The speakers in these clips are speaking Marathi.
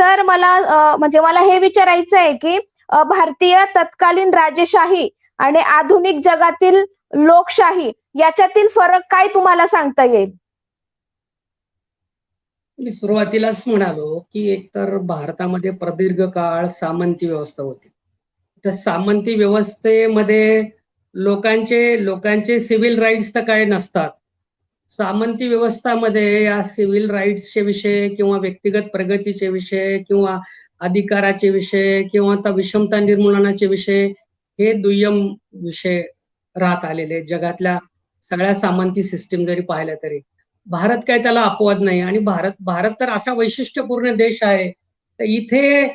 सर मला म्हणजे मला हे विचारायचं आहे, की भारतीय तत्कालीन राजेशाही आणि आधुनिक जगातील लोकशाही याच्यातील फरक काय तुम्हाला सांगता येईल? मी सुरुवातीलाच म्हणालो, की एकतर भारतामध्ये प्रदीर्घ काळ सामंती व्यवस्था होती. तर सामंती व्यवस्थेमध्ये लोकांचे सिव्हिल राईट्स तर काही नसतात. सामंती व्यवस्थामध्ये या सिव्हिल राईट्सचे विषय किंवा व्यक्तिगत प्रगतीचे विषय किंवा अधिकाराचे विषय किंवा आता विषमता निर्मूलनाचे विषय हे दुय्यम विषय राहत आलेले आहेत. जगातल्या सगळ्या सामंती सिस्टीम जरी पाहिल्या तरी. भारत काय त्याला अपवाद नाही आणि भारत तर असा वैशिष्ट्यपूर्ण देश आहे. तर इथे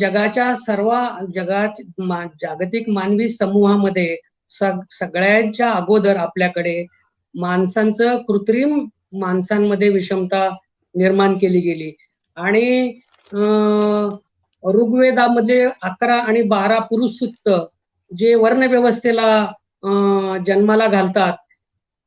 जगाच्या सर्व जागतिक मानवी समूहामध्ये सगळ्यांच्या अगोदर आपल्याकडे माणसांचं कृत्रिम माणसांमध्ये विषमता निर्माण केली गेली आणि ऋग्वेदामध्ये 11 आणि 12 पुरुष सूक्त जे वर्णव्यवस्थेला जन्माला घालतात,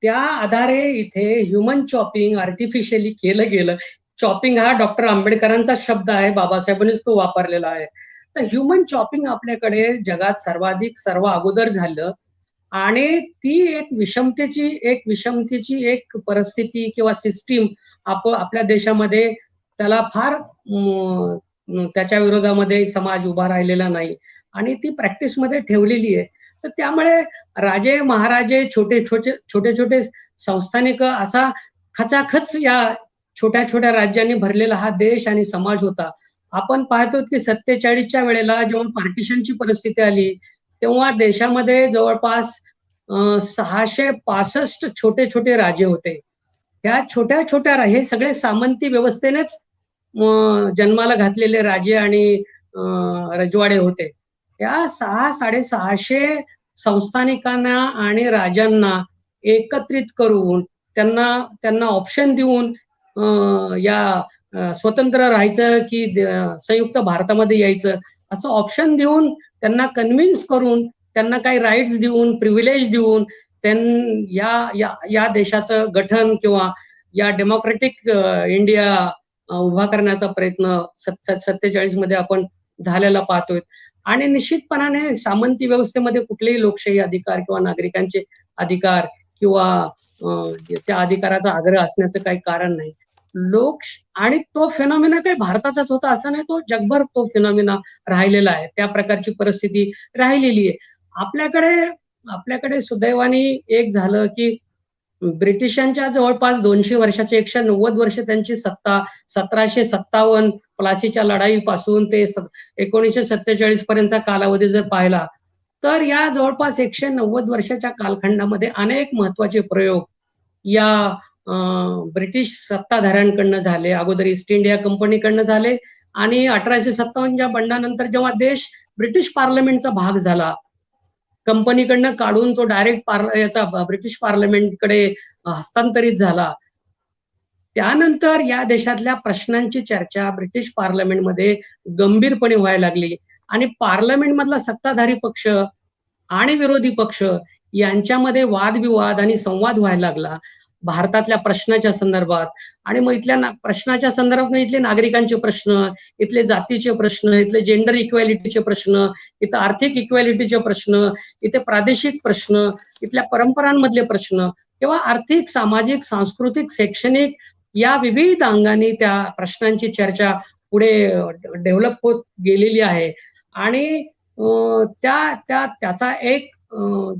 त्या आधारे इथे ह्युमन चॉपिंग आर्टिफिशियली केलं गेलं. चॉपिंग हा डॉक्टर आंबेडकरांचा शब्द आहे, बाबासाहेबांनीच तो वापरलेला आहे. तर ह्युमन चॉपिंग आपल्याकडे जगात सर्व अगोदर झालं आणि ती एक विषमतेची एक परिस्थिती किंवा सिस्टीम आपल्या देशामध्ये त्याला फार त्याच्या विरोधामध्ये समाज उभा राहिलेला नाही आणि ती प्रॅक्टिसमध्ये ठेवलेली आहे. तर त्यामुळे राजे महाराजे छोटे छोटे संस्थानिक असा खचाखच या छोट्या छोट्या राज्यांनी भरलेला हा देश आणि समाज होता. आपण पाहतो की 47च्या वेळेला जेव्हा पार्टिशनची परिस्थिती आली तेव्हा देशामध्ये जवळपास 665 छोटे छोटे राजे होते. ह्या छोट्या छोट्या हे सगळे सामंती व्यवस्थेनेच जन्माला घातलेले राजे आणि रजवाडे होते. या 600-650 संस्थानिकांना आणि राजांना एकत्रित करून त्यांना ऑप्शन देऊन स्वतंत्र राहायचं की संयुक्त भारतामध्ये यायचं असं ऑप्शन देऊन त्यांना कन्व्हिन्स करून त्यांना काही राईट्स देऊन प्रिव्हिलेज देऊन या देशाचं गठन किंवा या डेमोक्रेटिक इंडिया उभा करण्याचा प्रयत्न 47 मध्ये आपण झालेला पाहतोय. आणि निश्चितपणाने सामंती व्यवस्थेमध्ये कुठलेही लोकशाही अधिकार किंवा नागरिकांचे अधिकार किंवा त्या अधिकाराचा आग्रह असण्याचं काही कारण नाही. आणि तो फेनॉमिना काही भारताचाच होता असं नाही, तो जगभर तो फेनॉमिना राहिलेला आहे. त्या प्रकारची परिस्थिती राहिलेली आहे. आपल्याकडे सुदैवाने एक झालं की ब्रिटिशांच्या जवळपास 200 वर्षाचे 190 वर्ष त्यांची सत्ता 1757 प्लासीच्या लढाईपासून ते 1947 पर्यंतचा कालावधी जर पाहिला तर या जवळपास 190 वर्षाच्या कालखंडामध्ये अनेक महत्वाचे प्रयोग या ब्रिटिश सत्ताधाऱ्यांकडनं झाले. अगोदर ईस्ट इंडिया कंपनीकडनं झाले आणि 1857च्या बंडानंतर जेव्हा देश ब्रिटिश पार्लमेंटचा भाग झाला, कंपनीकडनं काढून तो डायरेक्ट ब्रिटिश पार्लमेंटकडे हस्तांतरित झाला. त्यानंतर या देशातल्या प्रश्नांची चर्चा ब्रिटिश पार्लमेंटमध्ये गंभीरपणे व्हायला लागली आणि पार्लमेंट मधला सत्ताधारी पक्ष आणि विरोधी पक्ष यांच्यामध्ये वादविवाद आणि संवाद व्हायला लागला भारतातल्या प्रश्नाच्या संदर्भात. आणि मग इथल्या प्रश्नाच्या संदर्भात इथले नागरिकांचे प्रश्न, इथले जातीचे प्रश्न, इथले जेंडर इक्वॅलिटीचे प्रश्न, इथं आर्थिक इक्वॅलिटीचे प्रश्न, इथे प्रादेशिक प्रश्न, इथल्या परंपरांमधले प्रश्न किंवा आर्थिक, सामाजिक, सांस्कृतिक, शैक्षणिक या विविध अंगाने त्या प्रश्नांची चर्चा पुढे डेव्हलप होत गेलेली आहे. आणि त्याचा एक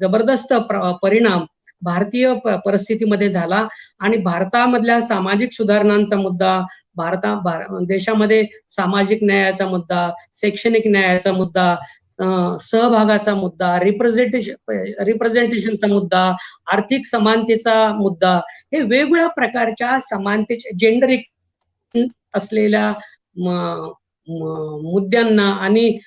जबरदस्त परिणाम भारतीय परिस्थितीमध्ये झाला आणि भारतामधल्या सामाजिक सुधारणांचा मुद्दा, देशामध्ये सामाजिक न्यायाचा मुद्दा, शैक्षणिक न्यायाचा मुद्दा, सहभागाचा मुद्दा, रिप्रेझेंटेशनचा मुद्दा, आर्थिक समानतेचा मुद्दा, हे वेगवेगळ्या प्रकारच्या समानतेचे जेंडर असलेल्या मुद्द्यांना आणि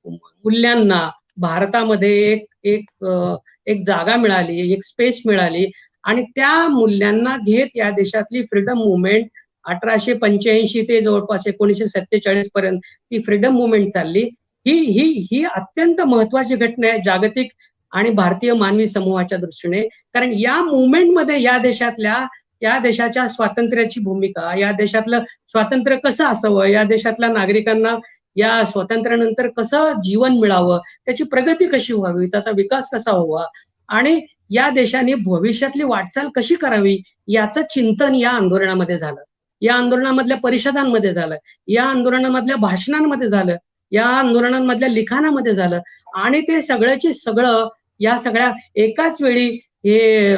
मूल्यांना भारतामध्ये एक जागा मिळाली, एक स्पेस मिळाली आणि त्या मूल्यांना घेत या देशातली फ्रीडम मुवमेंट 1885 ते जवळपास 1947 पर्यंत ती फ्रीडम मुवमेंट चालली. ही अत्यंत महत्वाची घटना आहे जागतिक आणि भारतीय मानवी समूहाच्या दृष्टीने. कारण या मुवमेंटमध्ये या देशातल्या या देशाच्या स्वातंत्र्याची भूमिका, या देशातलं स्वातंत्र्य कसं असावं, या देशातल्या नागरिकांना या स्वातंत्र्यानंतर कसं जीवन मिळावं, त्याची प्रगती कशी व्हावी, त्याचा विकास कसा व्हावा आणि या देशाने भविष्यातली वाटचाल कशी करावी याचं चिंतन या आंदोलनामध्ये झालं. या आंदोलनामधल्या परिषदांमध्ये झालं, या आंदोलनामधल्या भाषणांमध्ये झालं, या आंदोलनांमधल्या लिखाणामध्ये झालं आणि ते सगळ्याची सगळं या सगळ्या एकाच वेळी हे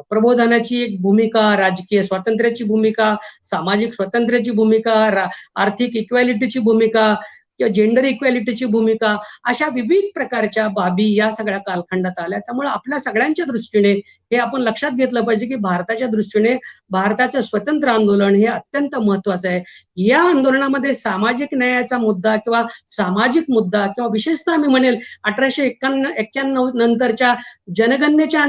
प्रबोधनाची एक भूमिका, राजकीय स्वातंत्र्याची भूमिका, सामाजिक स्वातंत्र्याची भूमिका, आर्थिक इक्वॅलिटीची भूमिका किंवा जेंडर इक्वॅलिटीची भूमिका, अशा विविध प्रकारच्या बाबी या सगळ्या कालखंडात आल्या. त्यामुळे आपल्या सगळ्यांच्या दृष्टीने हे आपण लक्षात घेतलं पाहिजे की भारताच्या दृष्टीने भारताचं स्वतंत्र आंदोलन हे अत्यंत महत्वाचं आहे. या आंदोलनामध्ये सामाजिक न्यायाचा मुद्दा किंवा सामाजिक मुद्दा किंवा विशेषतः मी म्हणेल 1891 नंतरच्या जनगणनेच्या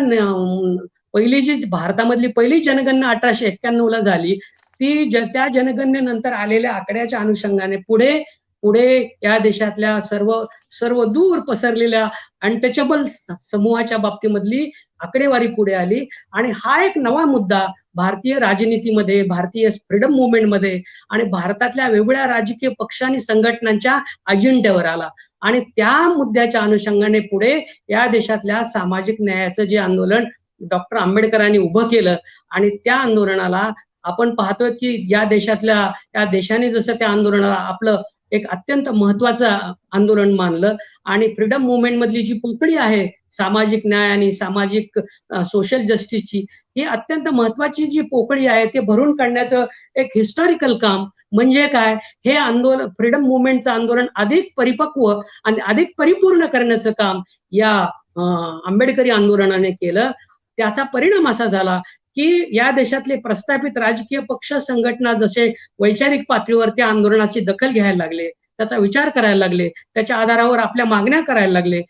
पहिली जी भारतामधली पहिली जनगणना 1891 ला झाली, त्या जनगणनेनंतर आलेल्या आकड्याच्या अनुषंगाने पुढे या देशातल्या सर्व दूर पसरलेल्या अनटचेबल समूहाच्या बाबतीमधली आकडेवारी पुढे आली आणि हा एक नवा मुद्दा भारतीय राजनीतीमध्ये, भारतीय फ्रीडम मुवमेंटमध्ये आणि भारतातल्या वेगवेगळ्या राजकीय पक्ष आणि संघटनांच्या अजेंड्यावर आला आणि त्या मुद्द्याच्या अनुषंगाने पुढे या देशातल्या सामाजिक न्यायाचं जे आंदोलन डॉक्टर आंबेडकरांनी उभं केलं आणि त्या आंदोलनाला आपण पाहतोय की या देशाने जसं त्या आंदोलनाला आपलं एक अत्यंत महत्वाचं आंदोलन मानलं आणि फ्रीडम मुवमेंट मधली जी पोकळी आहे सामाजिक न्याय आणि सामाजिक सोशल जस्टिसची, ही अत्यंत महत्वाची जी पोकळी आहे ते भरून काढण्याचं एक हिस्टॉरिकल काम म्हणजे काय, हे आंदोलन फ्रीडम मुवमेंटचं आंदोलन अधिक परिपक्व आणि अधिक परिपूर्ण करण्याचं काम या आंबेडकरी आंदोलनाने केलं. त्याचा परिणाम असा झाला की या देशातले प्रस्थापित राजकीय पक्ष संघटना जसे वैचारिक पातळीवर त्या आंदोलनाची दखल घ्यायला लागले, त्याचा विचार करायला लागले, त्याच्या आधारावर आपल्या मागण्या करायला लागले.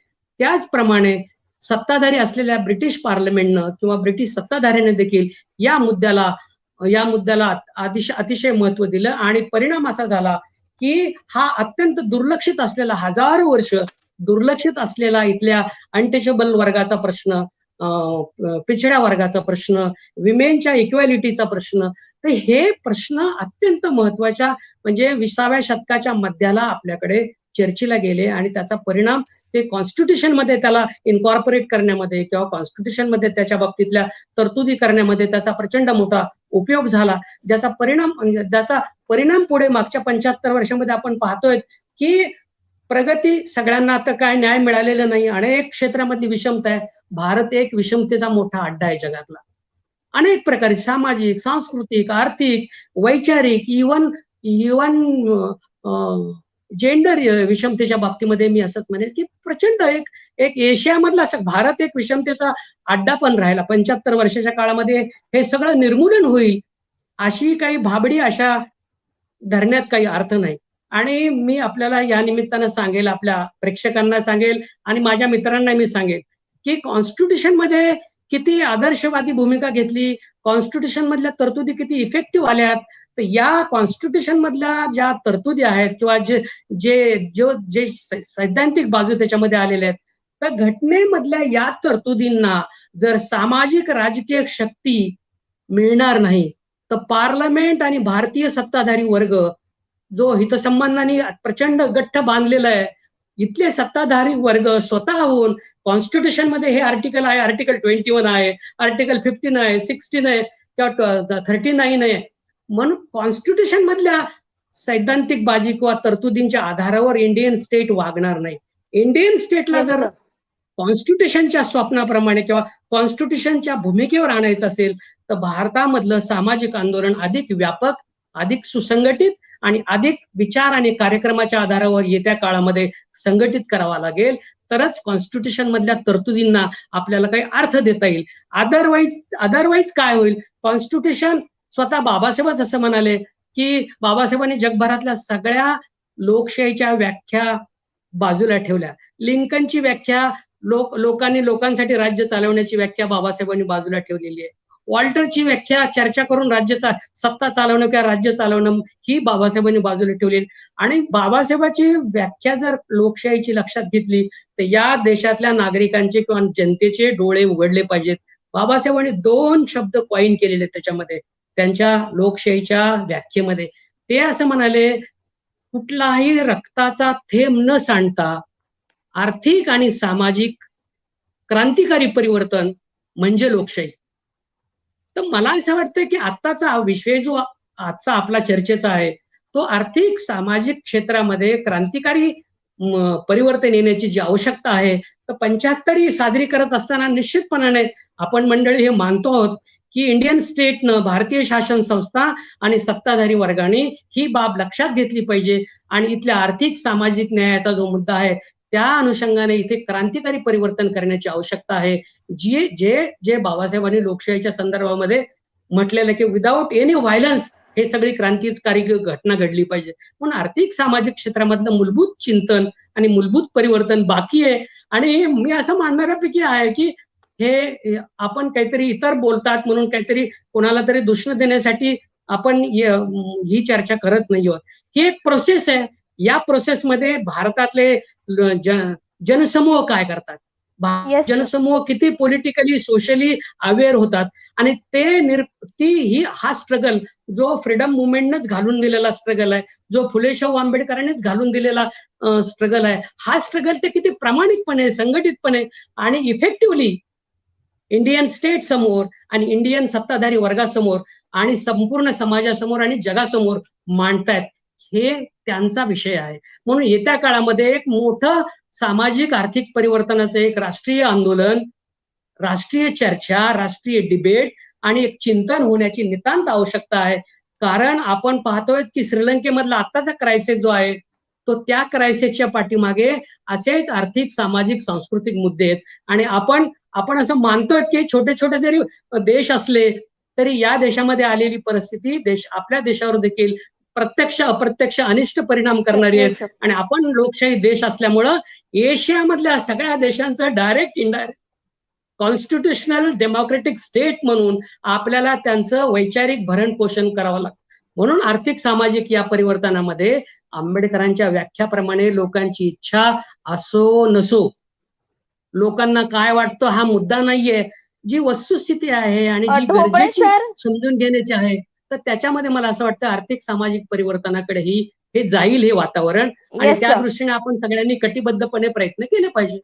त्याचप्रमाणे सत्ताधारी असलेल्या ब्रिटिश पार्लमेंटनं किंवा ब्रिटिश सत्ताधाऱ्याने देखील या मुद्द्याला अतिशय महत्व दिलं आणि परिणाम असा झाला की हा अत्यंत दुर्लक्षित असलेला, हजारो वर्ष दुर्लक्षित असलेला इथल्या अनटचेबल वर्गाचा प्रश्न, पिछड्या वर्गाचा प्रश्न, विमेनच्या इक्वॅलिटीचा प्रश्न, तर हे प्रश्न अत्यंत महत्वाच्या म्हणजे 20व्या शतकाच्या मध्याला आपल्याकडे चर्चेला गेले आणि त्याचा परिणाम ते कॉन्स्टिट्यूशन मध्ये त्याला इन्कॉर्पोरेट करण्यामध्ये किंवा कॉन्स्टिट्यूशन मध्ये त्याच्या बाबतीतल्या तरतुदी करण्यामध्ये त्याचा प्रचंड मोठा उपयोग झाला, ज्याचा परिणाम पुढे मागच्या 75 वर्षामध्ये आपण पाहतोय की प्रगती, सगळ्यांना आता काय न्याय मिळालेला नाही, अनेक क्षेत्रामधली विषमता आहे. भारत एक विषमतेचा मोठा अड्डा आहे जगातला. अनेक प्रकारे सामाजिक, सांस्कृतिक, आर्थिक, वैचारिक, इवन जेंडर विषमतेच्या बाबतीमध्ये मी असंच म्हणेल की प्रचंड एक एशियामधला भारत एक विषमतेचा अड्डा पण राहिला. 75 वर्षाच्या काळामध्ये हे सगळं निर्मूलन होईल अशी काही भाबडी आशा धरण्यात काही अर्थ नाही. आणि मी आपल्याला या निमित्तानं सांगेल, आपल्या प्रेक्षकांना सांगेल आणि माझ्या मित्रांना मी सांगेल की कॉन्स्टिट्यूशन मध्ये किती आदर्शवादी भूमिका घेतली, कॉन्स्टिट्यूशन मधल्या तरतुदी किती इफेक्टिव्ह आल्यात. तर या कॉन्स्टिट्यूशन मधल्या ज्या तरतुदी आहेत किंवा जे सैद्धांतिक बाजू त्याच्यामध्ये आलेल्या आहेत, तर घटनेमधल्या या तरतुदींना जर सामाजिक राजकीय शक्ती मिळणार नाही तर पार्लमेंट आणि भारतीय सत्ताधारी वर्ग जो हितसंबंधांनी प्रचंड गठ्ठ बांधलेला आहे, इथले सत्ताधारी वर्ग स्वतःहून कॉन्स्टिट्यूशन मध्ये हे आर्टिकल आहे, आर्टिकल 21 आहे, आर्टिकल 15 आहे, 16 आहे किंवा 39 आहे, म्हणून कॉन्स्टिट्यूशन मधल्या सैद्धांतिक बाजी किंवा तरतुदींच्या आधारावर इंडियन स्टेट वागणार नाही. इंडियन स्टेटला जर कॉन्स्टिट्यूशनच्या स्वप्नाप्रमाणे किंवा कॉन्स्टिट्यूशनच्या भूमिकेवर आणायचं असेल तर भारतामधलं सामाजिक आंदोलन अधिक व्यापक, अधिक सुसंघटित आणि अधिक विचार आणि कार्यक्रमाच्या आधारावर येत्या काळामध्ये संघटित करावा लागेल, तरच कॉन्स्टिट्यूशन मधल्या तरतुदींना आपल्याला काही अर्थ देता येईल. अदरवाईज काय होईल, कॉन्स्टिट्यूशन स्वतः बाबासाहेबच असं म्हणाले की बाबासाहेबांनी जगभरातल्या सगळ्या लोकशाहीच्या व्याख्या बाजूला ठेवल्या. लिंकनची व्याख्या, लोकांसाठी राज्य चालवण्याची व्याख्या बाबासाहेबांनी बाजूला ठेवलेली आहे. वॉल्टरची व्याख्या चर्चा करून सत्ता चालवणं किंवा राज्य चालवणं ही बाबासाहेबांनी बाजूला ठेवली. आणि बाबासाहेबांची व्याख्या जर लोकशाहीची लक्षात घेतली तर या देशातल्या नागरिकांचे किंवा जनतेचे डोळे उघडले पाहिजेत. बाबासाहेबांनी 2 शब्द कॉइन केलेले त्याच्यामध्ये त्यांच्या लोकशाहीच्या व्याख्येमध्ये. ते असं म्हणाले, कुठलाही रक्ताचा थेंब न सांडता आर्थिक आणि सामाजिक क्रांतिकारी परिवर्तन म्हणजे लोकशाही. तर मला असं वाटतं की आत्ताचा विषय जो आजचा आपला चर्चेचा आहे, तो आर्थिक सामाजिक क्षेत्रामध्ये क्रांतिकारी परिवर्तन येण्याची जी आवश्यकता आहे, तर 75 साजरी करत असताना निश्चितपणाने आपण मंडळी हे मानतो आहोत की इंडियन स्टेटनं, भारतीय शासन संस्था आणि सत्ताधारी वर्गाने ही बाब लक्षात घेतली पाहिजे आणि इथल्या आर्थिक सामाजिक न्यायाचा जो मुद्दा आहे त्या अनुषंगाने इथे क्रांतिकारी परिवर्तन करण्याची आवश्यकता आहे. जे जे जे बाबासाहेबांनी लोकशाहीच्या संदर्भामध्ये म्हटलेलं की विदाऊट एनी व्हायलन्स हे सगळी क्रांतिकारी घटना घडली पाहिजे. म्हणून आर्थिक सामाजिक क्षेत्रामधलं मूलभूत चिंतन आणि मूलभूत परिवर्तन बाकी आहे आणि मी असं मानणाऱ्यापैकी आहे की हे आपण काहीतरी इतर बोलतात म्हणून काहीतरी कोणाला तरी दूषण देण्यासाठी आपण ही चर्चा करत नाही आहोत. ही एक प्रोसेस आहे. या प्रोसेसमध्ये भारतातले जनसमूह काय करतात, येस सर. जनसमूह किती पॉलिटिकली सोशली अवेअर होतात आणि हा स्ट्रगल जो फ्रीडम मुवमेंटनंच घालून दिलेला स्ट्रगल आहे, जो फुले शाहू आंबेडकरांनीच घालून दिलेला स्ट्रगल आहे, हा स्ट्रगल ते किती प्रामाणिकपणे, संघटितपणे आणि इफेक्टिव्हली इंडियन स्टेट समोर आणि इंडियन सत्ताधारी वर्गासमोर आणि संपूर्ण समाजासमोर आणि जगासमोर मांडतायत, हे त्यांचा विषय आहे. म्हणून येत्या काळामध्ये एक मोठं सामाजिक आर्थिक परिवर्तनाचं एक राष्ट्रीय आंदोलन, राष्ट्रीय चर्चा, राष्ट्रीय डिबेट आणि एक चिंतन होण्याची नितांत आवश्यकता आहे. कारण आपण पाहतोय की श्रीलंकेमधला आत्ताचा क्रायसिस जो आहे तो त्या क्रायसिसच्या पाठीमागे असेच आर्थिक, सामाजिक, सांस्कृतिक मुद्दे आहेत आणि आपण असं मानतोय की छोटे छोटे जरी देश असले तरी या देशामध्ये आलेली परिस्थिती आपल्या देशावर देखील प्रत्यक्ष अप्रत्यक्ष अनिष्ट परिणाम करणारी आहेत आणि आपण लोकशाही देश असल्यामुळं एशियामधल्या सगळ्या देशांचं direct indirect constitutional democratic state म्हणून आपल्याला त्यांचं वैचारिक भरण पोषण करावं लागतं. म्हणून आर्थिक सामाजिक या परिवर्तनामध्ये आंबेडकरांच्या व्याख्याप्रमाणे लोकांची इच्छा असो नसो, लोकांना काय वाटतं हा मुद्दा नाहीये, जी वस्तुस्थिती आहे आणि जी ढोबळे गरजेची सर. समजून घेण्याची आहे, तर त्याच्यामध्ये मला असं वाटतं आर्थिक सामाजिक परिवर्तनाकडे हे जाईल हे वातावरण आणि येस त्या सर. दृष्टीने आपण सगळ्यांनी कटिबद्धपणे प्रयत्न केले पाहिजे.